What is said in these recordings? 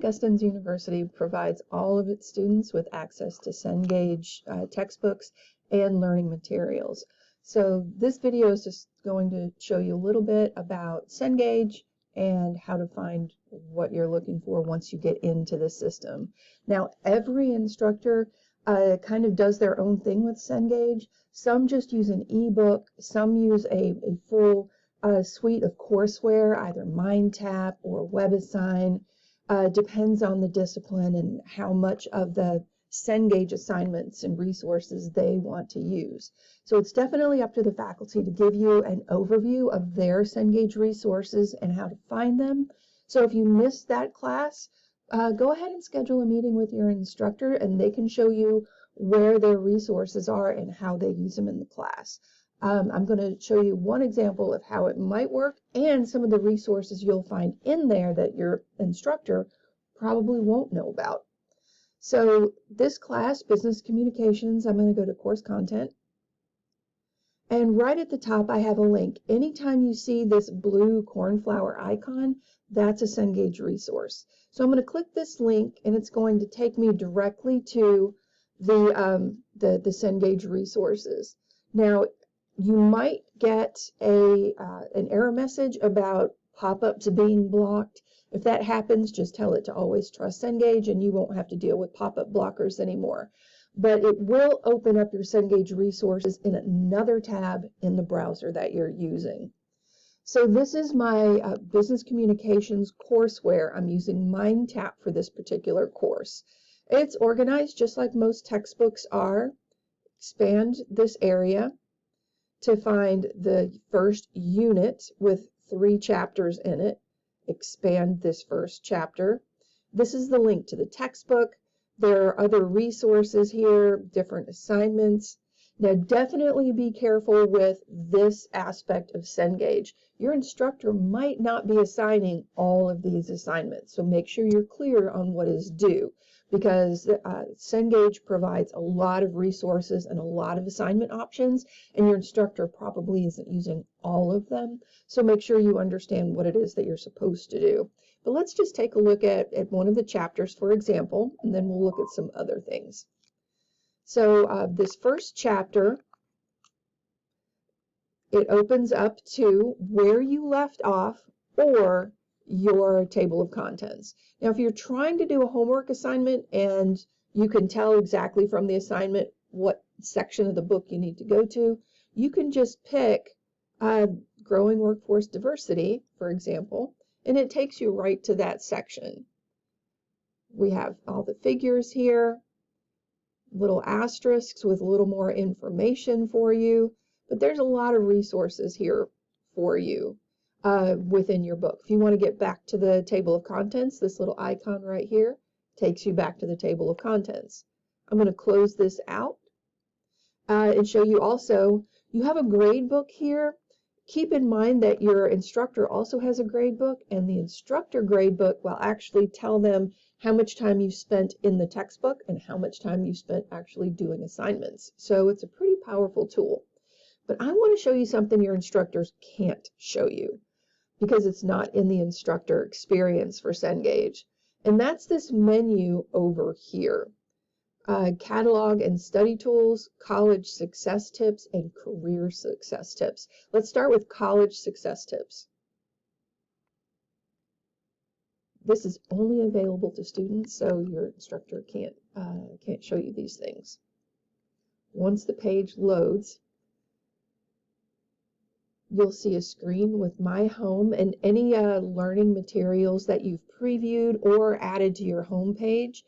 Augustine's University provides all of its students with access to Cengage textbooks and learning materials. So this video is just going to show you a little bit about Cengage and how to find what you're looking for once you get into the system. Now, every instructor kind of does their own thing with Cengage. Some just use an ebook, some use a full suite of courseware, either MindTap or WebAssign. Depends on the discipline and how much of the Cengage assignments and resources they want to use. So it's definitely up to the faculty to give you an overview of their Cengage resources and how to find them. So if you missed that class, go ahead and schedule a meeting with your instructor and they can show you where their resources are and how they use them in the class. I'm going to show you one example of how it might work and some of the resources you'll find in there that your instructor probably won't know about. So this class, Business Communications, I'm going to go to Course Content. And right at the top, I have a link. Anytime you see this blue cornflower icon, that's a Cengage resource. So I'm going to click this link, and it's going to take me directly to the Cengage resources. Now, you might get an error message about pop-ups being blocked. If that happens, just tell it to always trust Cengage, and you won't have to deal with pop-up blockers anymore. But it will open up your Cengage resources in another tab in the browser that you're using. So this is my business communications courseware. I'm using MindTap for this particular course. It's organized just like most textbooks are. Expand this area to find the first unit with 3 chapters in it. Expand this first chapter. This is the link to the textbook. There are other resources here, different assignments. Now, definitely be careful with this aspect of Cengage. Your instructor might not be assigning all of these assignments, so make sure you're clear on what is due, because Cengage provides a lot of resources and a lot of assignment options, and your instructor probably isn't using all of them, so make sure you understand what it is that you're supposed to do. But let's just take a look at one of the chapters, for example, and then we'll look at some other things. So this first chapter, it opens up to where you left off or your table of contents. Now, if you're trying to do a homework assignment and you can tell exactly from the assignment what section of the book you need to go to, you can just pick Growing Workforce Diversity, for example, and it takes you right to that section. We have all the figures here, little asterisks with a little more information for you, but there's a lot of resources here for you within your book. If you want to get back to the table of contents, this little icon right here takes you back to the table of contents. I'm going to close this out and show you also, you have a grade book here. Keep in mind that your instructor also has a grade book, and the instructor grade book will actually tell them how much time you spent in the textbook and how much time you spent actually doing assignments. So it's a pretty powerful tool. But I want to show you something your instructors can't show you because it's not in the instructor experience for Cengage. And that's this menu over here. Catalog and study tools, college success tips, and career success tips. Let's start with college success tips. This is only available to students, so your instructor can't show you these things. Once the page loads, you'll see a screen with My Home and any learning materials that you've previewed or added to your home page.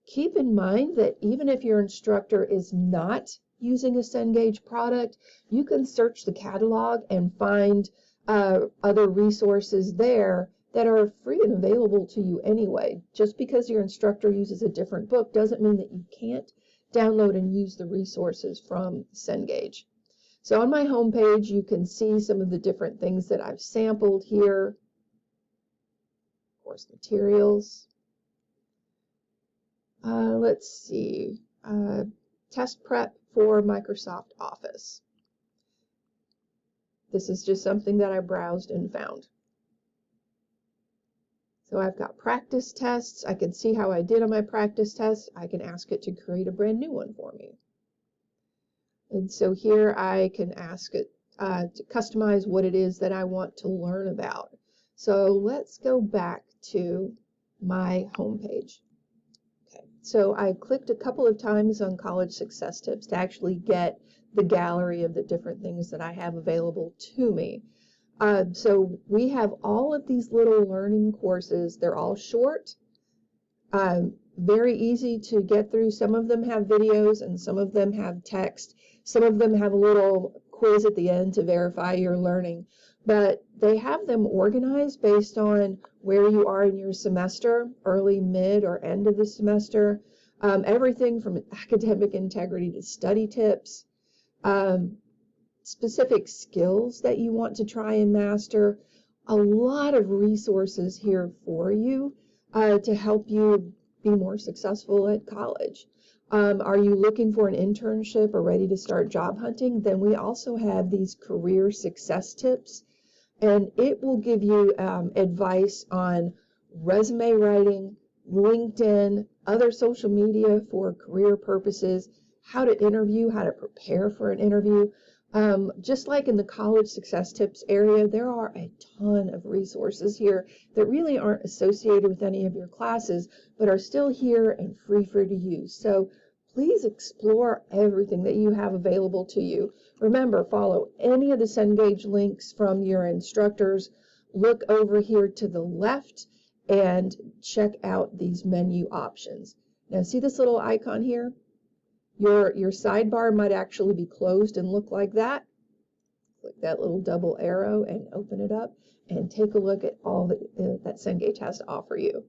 Keep in mind that even if your instructor is not using a Cengage product, you can search the catalog and find other resources there that are free and available to you anyway. Just because your instructor uses a different book doesn't mean that you can't download and use the resources from Cengage. So on my home page, you can see some of the different things that I've sampled here. Course materials. Let's see, test prep for Microsoft Office. This is just something that I browsed and found. So I've got practice tests. I can see how I did on my practice tests. I can ask it to create a brand new one for me. And so here I can ask it to customize what it is that I want to learn about. So let's go back to my homepage. Okay, so I clicked a couple of times on College Success Tips to actually get the gallery of the different things that I have available to me. So we have all of these little learning courses. They're all short, very easy to get through. Some of them have videos and some of them have text. Some of them have a little quiz at the end to verify your learning, but they have them organized based on where you are in your semester, early, mid, or end of the semester. Everything from academic integrity to study tips. Specific skills that you want to try and master, a lot of resources here for you to help you be more successful at college. Are you looking for an internship or ready to start job hunting? Then we also have these career success tips, and it will give you advice on resume writing, LinkedIn, other social media for career purposes, how to interview, how to prepare for an interview. Just like in the college success tips area, there are a ton of resources here that really aren't associated with any of your classes, but are still here and free for you to use. So please explore everything that you have available to you. Remember, follow any of the Cengage links from your instructors. Look over here to the left and check out these menu options. Now, see this little icon here? Your sidebar might actually be closed and look like that. Click that little double arrow and open it up and take a look at all that Cengage has to offer you.